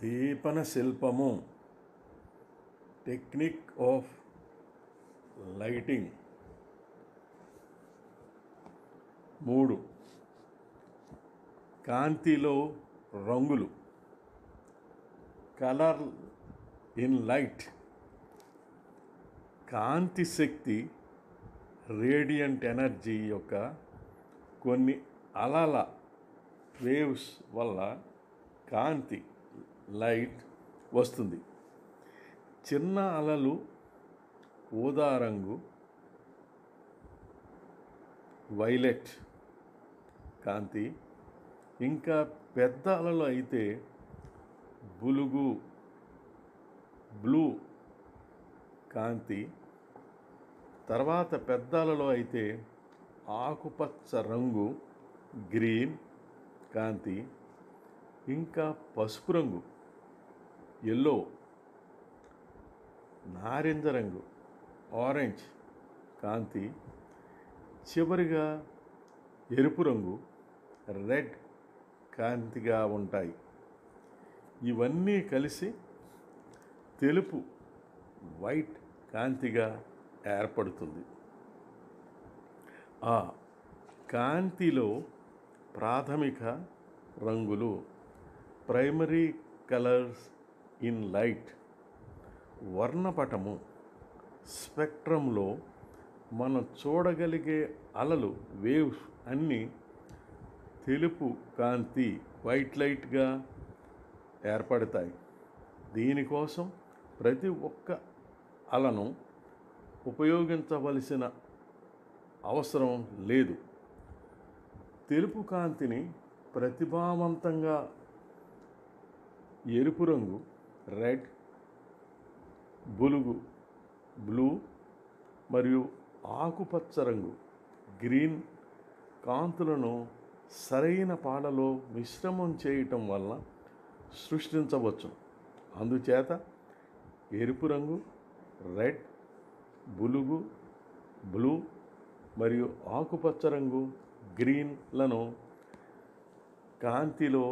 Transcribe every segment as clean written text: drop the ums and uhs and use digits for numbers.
దీపన శిల్పము technique of lighting. 3. కాంతిలో రంగులు. Colour in light. కాంతి శక్తి రేడియంట్ ఎనర్జీ యొక్క కొన్ని అలల వేవ్స్ వల్ల కాంతి లైట్ వస్తుంది. చిన్న అలలు ఊదా రంగు వైలెట్ కాంతి, ఇంకా పెద్ద అలలు అయితే బులుగు బ్లూ కాంతి, తర్వాత పెద్ద అలలో అయితే ఆకుపచ్చ రంగు గ్రీన్ కాంతి, ఇంకా పసుపు రంగు ఎల్లో, నారింజ రంగు ఆరెంజ్ కాంతి, చివరిగా ఎరుపు రంగు రెడ్ కాంతిగా ఉంటాయి. ఇవన్నీ కలిసి తెలుపు వైట్ కాంతిగా ఏర్పడుతుంది. ఆ కాంతిలో ప్రాథమిక రంగులు ప్రైమరీ కలర్స్ ఇన్ లైట్. వర్ణపటము స్పెక్ట్రంలో మనం చూడగలిగే అలలు వేవ్స్ అన్నీ తెలుపు కాంతి వైట్ లైట్గా ఏర్పడతాయి. దీనికోసం ప్రతి ఒక్క అలను ఉపయోగించవలసిన అవసరం లేదు. తెలుపు కాంతిని ప్రతిభావంతంగా ఎరుపు రంగు రెడ్, బులుగు బ్లూ మరియు ఆకుపచ్చ రంగు గ్రీన్ కాంతులను సరైన పాలలో మిశ్రమం చేయటం వల్ల సృష్టించవచ్చు. అందుచేత ఎరుపు రంగు రెడ్, బులుగు బ్లూ మరియు ఆకుపచ్చ రంగు గ్రీన్లను కాంతిలో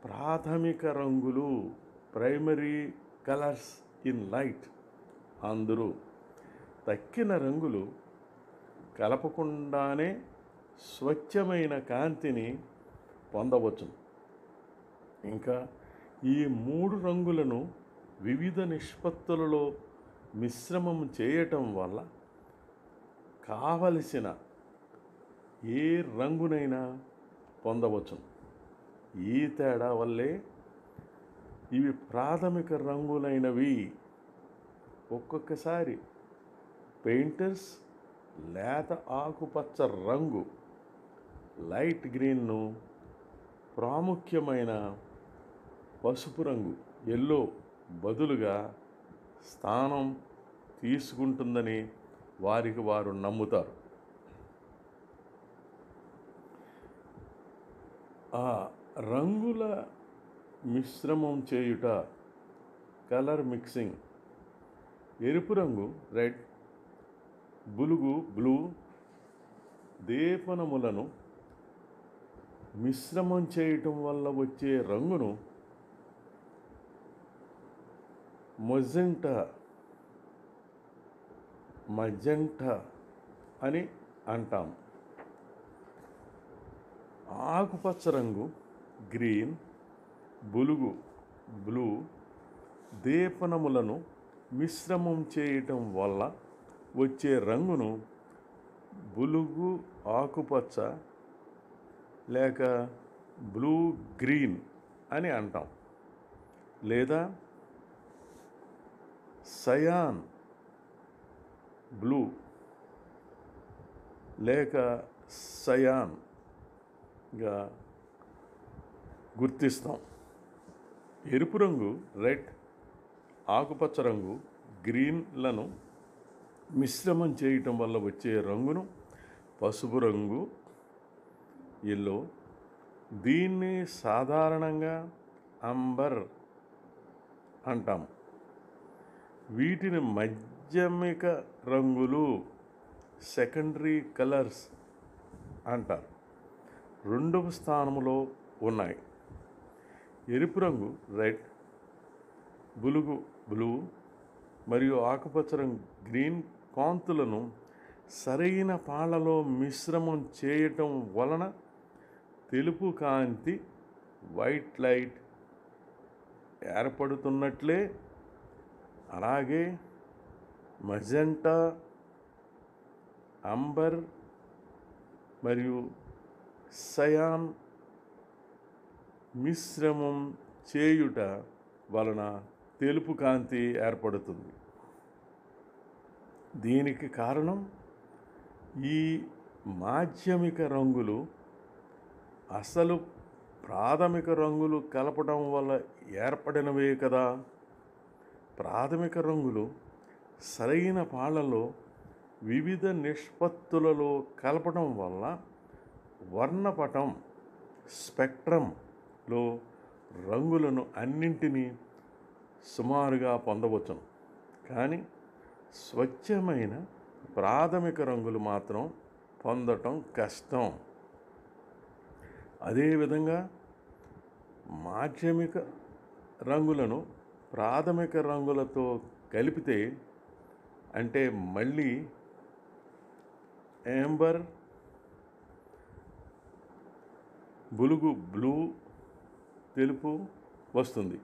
ప్రాథమిక రంగులు ప్రైమరీ కలర్స్ ఇన్ లైట్. అందరూ తక్కిన రంగులు కలపకుండానే స్వచ్ఛమైన కాంతిని పొందవచ్చు. ఇంకా ఈ 3 రంగులను వివిధ నిష్పత్తులలో మిశ్రమం చేయటం వల్ల కావలసిన ఏ రంగునైనా పొందవచ్చు. ఈ తేడా వల్లే ఇవి ప్రాథమిక రంగులైనవి. ఒక్కొక్కసారి పెయింటర్స్ లేత ఆకుపచ్చ రంగు లైట్ గ్రీన్ను ప్రాముఖ్యమైన పసుపు రంగు ఎల్లో బదులుగా స్థానం తీసుకుంటుందని వారికి వారు నమ్ముతారు. ఆ రంగుల మిశ్రమం చేయుట కలర్ మిక్సింగ్. ఎరుపు రంగు రెడ్, బులుగు బ్లూ దీపనములను మిశ్రమం చేయటం వల్ల వచ్చే రంగును మజెంటా అని అంటాం. ఆకుపచ్చ రంగు గ్రీన్, బులుగు బ్లూ దీపనములను మిశ్రమం చేయటం వల్ల వచ్చే రంగును బులుగు ఆకుపచ్చ లేక బ్లూ గ్రీన్ అని అంటాం. లేదా సయాన్ బ్లూ లేక సయాన్గా గుర్తిస్తాం. ఎరుపు రంగు రెడ్, ఆకుపచ్చ రంగు గ్రీన్లను మిశ్రమం చేయటం వల్ల వచ్చే రంగును పసుపు రంగు ఎల్లో. దీన్ని సాధారణంగా అంబర్ అంటాం. వీటిని మాధ్యమిక రంగులు సెకండరీ కలర్స్ అంటారు. 2వ స్థానంలో ఉన్నాయి. ఎరుపు రంగు రెడ్, బులుగు బ్లూ మరియు ఆకుపచ్చ రంగు గ్రీన్ కాంతులను సరైన పాళ్ళలో మిశ్రమం చేయటం వలన తెలుపు కాంతి వైట్ లైట్ ఏర్పడుతున్నట్లే, అలాగే మజెంటా, అంబర్ మరియు సయాన్ మిశ్రమం చేయుట వలన తెలుపు కాంతి ఏర్పడుతుంది. దీనికి కారణం ఈ మాధ్యమిక రంగులు అసలు ప్రాథమిక రంగులు కలపడం వల్ల ఏర్పడినవే కదా. ప్రాథమిక రంగులు సరైన పాళ్ళలో వివిధ నిష్పత్తులలో కలపడం వల్ల వర్ణపటం స్పెక్ట్రంలో రంగులను అన్నింటినీ సుమారుగా పొందవచ్చును. కానీ స్వచ్ఛమైన ప్రాథమిక రంగులు మాత్రం పొందటం కష్టం. అదేవిధంగా మాధ్యమిక రంగులను ప్రాథమిక రంగులతో కలిపితే, అంటే మళ్ళీ యాంబర్, బులుగు బ్లూ, తెలుపు వస్తుంది.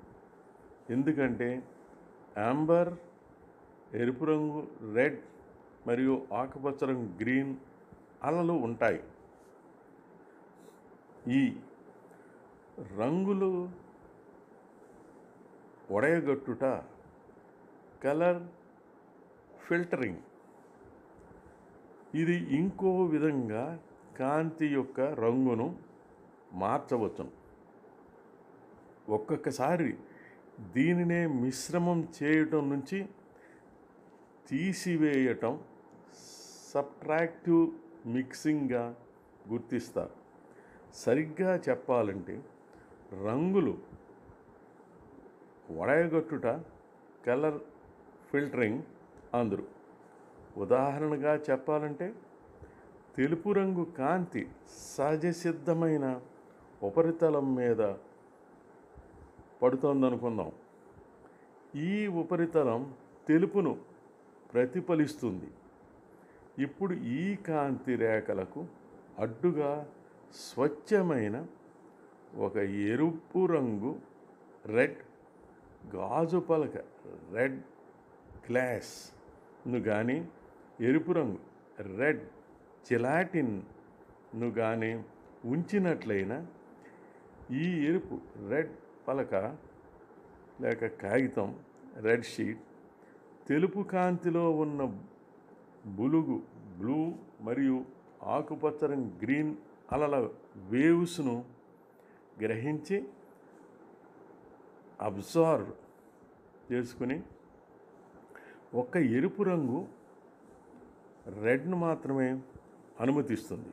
ఎందుకంటే యాంబర్, ఎరుపు రంగు రెడ్ మరియు ఆకుపచ్చ రంగు గ్రీన్ అలలు ఉంటాయి. ఈ రంగులు వడయగట్టుట కలర్ ఫిల్టరింగ్. ఇది ఇంకో విధంగా కాంతి యొక్క రంగును మార్చవచ్చును. ఒక్కొక్కసారి దీనినే మిశ్రమం చేయటం నుంచి తీసివేయటం సబ్ట్రాక్టివ్ మిక్సింగ్గా గుర్తిస్తారు. సరిగ్గా చెప్పాలంటే రంగులు వడయగట్టుట కలర్ ఫిల్టరింగ్ అందరు. ఉదాహరణగా చెప్పాలంటే తెలుపు రంగు కాంతి సహజ సిద్ధమైన ఉపరితలం మీద పడుతోందనుకుందాం. ఈ ఉపరితలం తెలుపును ప్రతిఫలిస్తుంది. ఇప్పుడు ఈ కాంతి రేఖలకు అడ్డుగా స్వచ్ఛమైన ఒక ఎరుపు రంగు రెడ్ గాజు పలక రెడ్ గ్లాస్ను కానీ, ఎరుపు రంగు రెడ్ జిలాటిన్ను కానీ ఉంచినట్లయినా ఈ ఎరుపు రెడ్ పలక లేక కాగితం రెడ్ షీట్ తెలుపు కాంతిలో ఉన్న బులుగు బ్లూ మరియు ఆకుపచ్చ రంగు గ్రీన్ అలల వేవ్స్ను గ్రహించి అబ్జర్వ్ చేసుకుని ఒక్క ఎరుపు రంగు రెడ్ను మాత్రమే అనుమతిస్తుంది.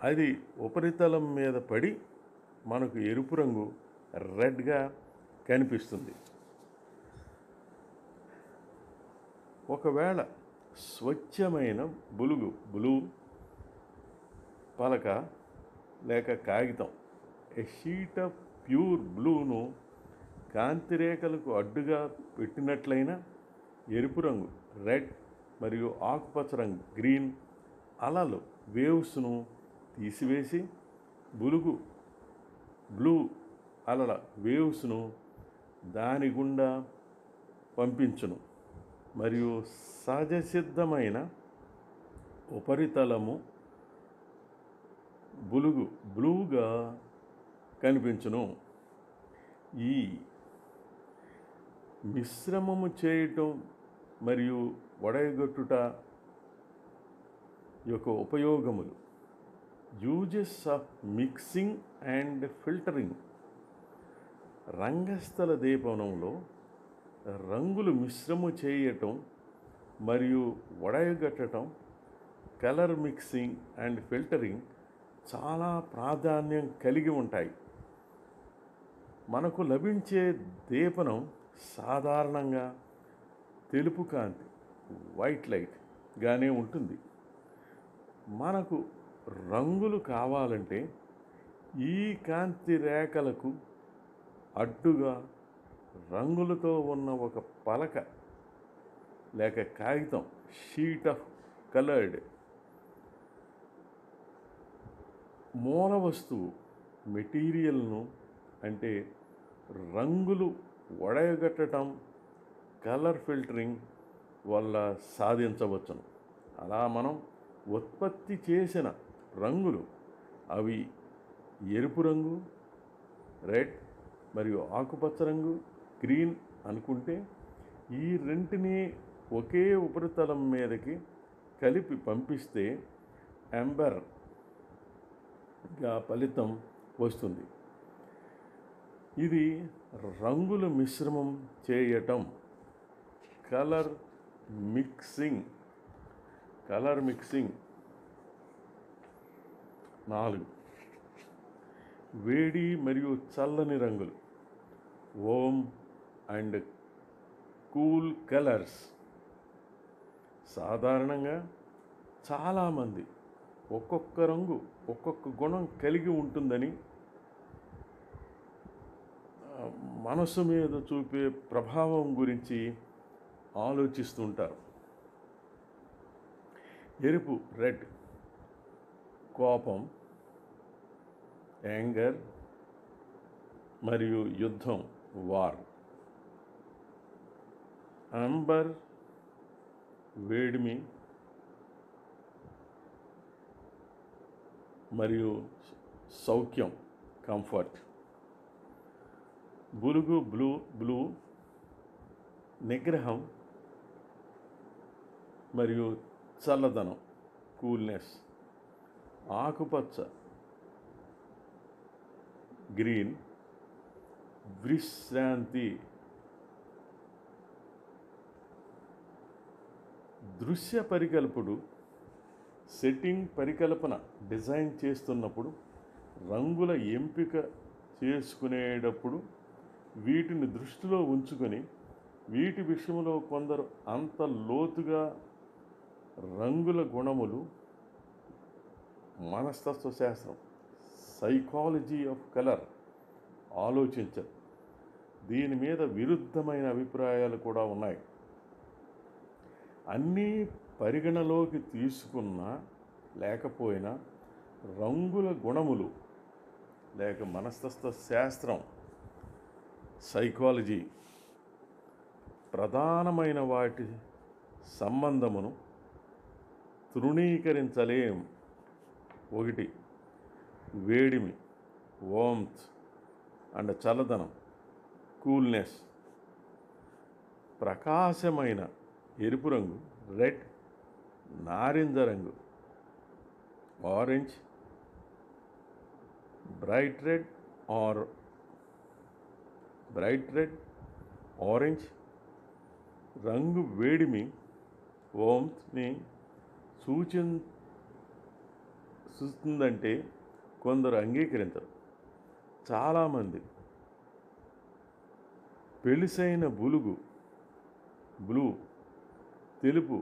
అది ఉపరితలం మీద పడి మనకు ఎరుపు రంగు రెడ్గా కనిపిస్తుంది. ఒకవేళ స్వచ్ఛమైన బులుగు బ్లూ పలక లేక కాగితం ఏ షీట్ ఆఫ్ ప్యూర్ బ్లూను కాంతిరేఖలకు అడ్డుగా పెట్టినట్లయినా ఎరుపు రంగు రెడ్ మరియు ఆకుపచ్చ రంగు గ్రీన్ అలలు వేవ్స్ను తీసివేసి బులుగు బ్లూ అలల వేవ్స్ను దాని గుండా పంపించును మరియు సహజసిద్ధమైన ఉపరితలము బులుగు బ్లూగా కనిపించును. ఈ మిశ్రమము చేయటం మరియు వడయగొట్టుట యొక్క ఉపయోగములు. Uses of mixing and filtering. రంగస్థల దీపనంలో రంగులు మిశ్రము చేయటం మరియు వడయగట్టడం, కలర్ మిక్సింగ్ అండ్ ఫిల్టరింగ్ చాలా ప్రాధాన్యం కలిగి ఉంటాయి. మనకు లభించే దీపనం సాధారణంగా తెలుపు కాంతి వైట్ లైట్ గానే ఉంటుంది. మనకు రంగులు కావాలంటే ఈ కాంతి రేఖలకు అడ్డుగా రంగులతో ఉన్న ఒక పలక లేక కాగితం, షీట్ ఆఫ్ కలర్డ్ మూల వస్తువు మెటీరియల్ను, అంటే రంగులు వడగట్టడం కలర్ ఫిల్టరింగ్ వల్ల సాధించవచ్చును. అలా మనం ఉత్పత్తి చేసిన రంగులు, అవి ఎరుపు రంగు, రెడ్ మరియు ఆకుపచ్చ రంగు, గ్రీన్ అనుకుంటే, ఈ రెంటిని ఒకే ఉపరితలం మీదకి కలిపి పంపిస్తే ఎంబర్గా ఫలితం వస్తుంది. ఇది రంగుల మిశ్రమం చేయటం, కలర్ మిక్సింగ్. 4. వేడి మరియు చల్లని రంగులు, వార్మ్ అండ్ కూల్ కలర్స్. సాధారణంగా చాలామంది ఒక్కొక్క రంగు ఒక్కొక్క గుణం కలిగి ఉంటుందని, మనసు మీద చూపే ప్రభావం గురించి ఆలోచిస్తుంటారు. ఎరుపు, రెడ్, కోపం, యాంగర్ మరియు యుద్ధం, వార్. అంబర్, వేడిమి మరియు సౌఖ్యం, కంఫర్ట్. బులుగు, బ్లూ, నిగ్రహం మరియు చల్లదనం, కూల్నెస్. ఆకుపచ్చ, గ్రీన్, విశ్రాంతి. దృశ్య పరికల్పుడు సెట్టింగ్ పరికల్పన డిజైన్ చేస్తున్నప్పుడు రంగుల ఎంపిక చేసుకునేటప్పుడు వీటిని దృష్టిలో ఉంచుకొని, వీటి విషయంలో కొందరు అంత లోతుగా రంగుల గుణములు, మనస్తత్వ శాస్త్రం, సైకాలజీ ఆఫ్ కలర్ ఆలోచించరు. దీని మీద విరుద్ధమైన అభిప్రాయాలు కూడా ఉన్నాయి. అన్నీ పరిగణలోకి తీసుకున్నా లేకపోయినా రంగుల గుణములు లేక మనస్తత్వ శాస్త్రం, సైకాలజీ ప్రధానమైన వాటి సంబంధమును తృణీకరించలేం. 1. వేడిమి, వార్మ్త్ అండ్ చల్లదనం, కూల్నెస్. ప్రకాశమైన ఎరుపు రంగు, రెడ్, నారింజ రంగు, ఆరెంజ్, బ్రైట్ రెడ్, ఆరెంజ్ రంగు వేడిమి, వార్మ్త్ని సూచిస్తుందంటే కొందరు అంగీకరించరు. చాలామంది పెళిసైన బులుగు, బ్లూ, తెలుపు,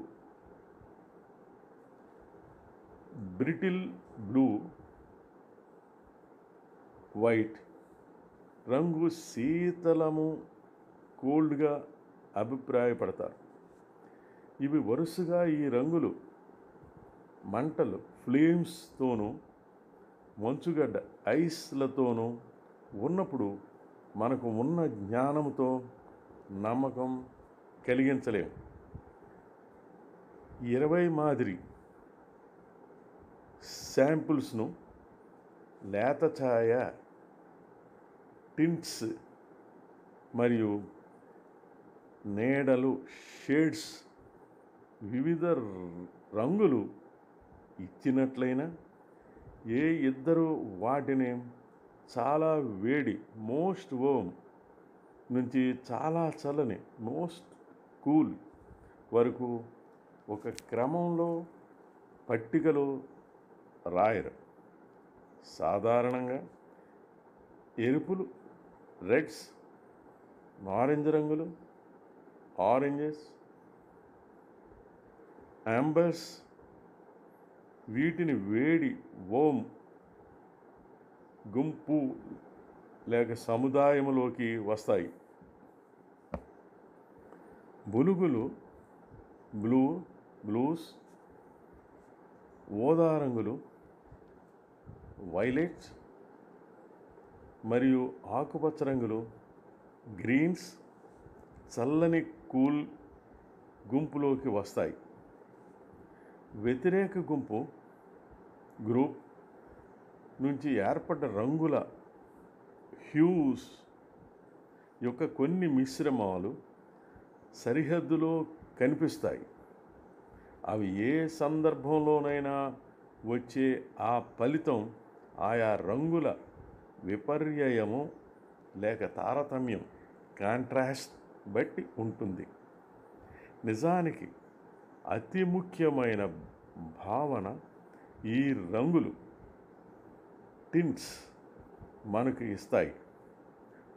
బ్రిటిల్ బ్లూ, వైట్ రంగు శీతలము, కోల్డ్గా అభిప్రాయపడతారు. ఇవి వరుసగా ఈ రంగులు మంటలు, ఫ్లేమ్స్తోనూ, మంచుగడ్డ, ఐస్లతోనూ ఉన్నప్పుడు మనకు ఉన్న జ్ఞానంతో నమ్మకం కలిగించలేము. 20 మాదిరి శాంపుల్స్ను లేత ఛాయ, టింట్స్ మరియు నీడలు, షేడ్స్ వివిధ రంగులు ఇచ్చినట్లయినా ఏ ఇద్దరు వాటిని చాలా వేడి, మోస్ట్ వార్మ్ నుంచి చాలా చల్లని, మోస్ట్ కూల్ వరకు ఒక క్రమంలో పట్టికలో రాయరు. సాధారణంగా ఎరుపులు, రెడ్స్, నారింజ రంగులు, ఆరెంజెస్, అంబర్స్ వీటిని వేడి, వార్మ్ గుంపు లేక సముదాయంలోకి వస్తాయి. బులుగులు బ్లూస్, ఊదా రంగులు వైలెట్స్ మరియు ఆకుపచ్చ రంగులు గ్రీన్స్ చల్లని కూల్ గుంపులోకి వస్తాయి. వ్యతిరేక గ్రూప్ నుంచి ఏర్పడ్డ రంగుల హ్యూస్ యొక్క కొన్ని మిశ్రమాలు సరిహద్దులో కనిపిస్తాయి. అవి ఏ సందర్భంలోనైనా వచ్చే ఆ ఫలితం ఆయా రంగుల విపర్యయము లేక తారతమ్యం కాంట్రాస్ట్ బట్టి ఉంటుంది. నిజానికి అతి ముఖ్యమైన భావన ఈ రంగులు టింట్స్ మనకు ఇస్తాయి.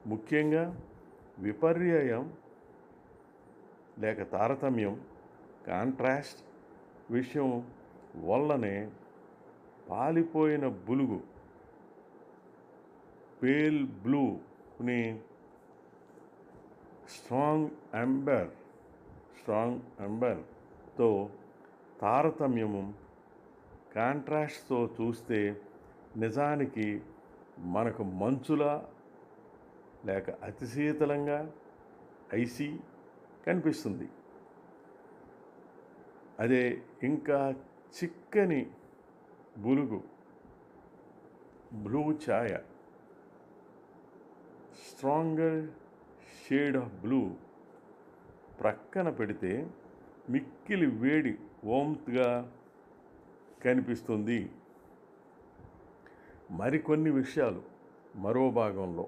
ముఖ్యంగా విపర్యయం లేక తారతమ్యం కాంట్రాస్ట్ విషయం వల్లనే పాలిపోయిన బులుగు పేల్ బ్లూని స్ట్రాంగ్ అంబర్తో తారతమ్యము కాంట్రాస్ట్తో చూస్తే నిజానికి మనకు మంచులా లేక అతి శీతలంగా ఐసీ కనిపిస్తుంది. అదే ఇంకా చిక్కని బులుగు బ్లూ ఛాయ స్ట్రాంగర్ షేడ్ ఆఫ్ బ్లూ ప్రక్కన పెడితే మిక్కిలి వేడి వామ్త్గా కనిపిస్తుంది. మరికొన్ని విషయాలు మరో భాగంలో.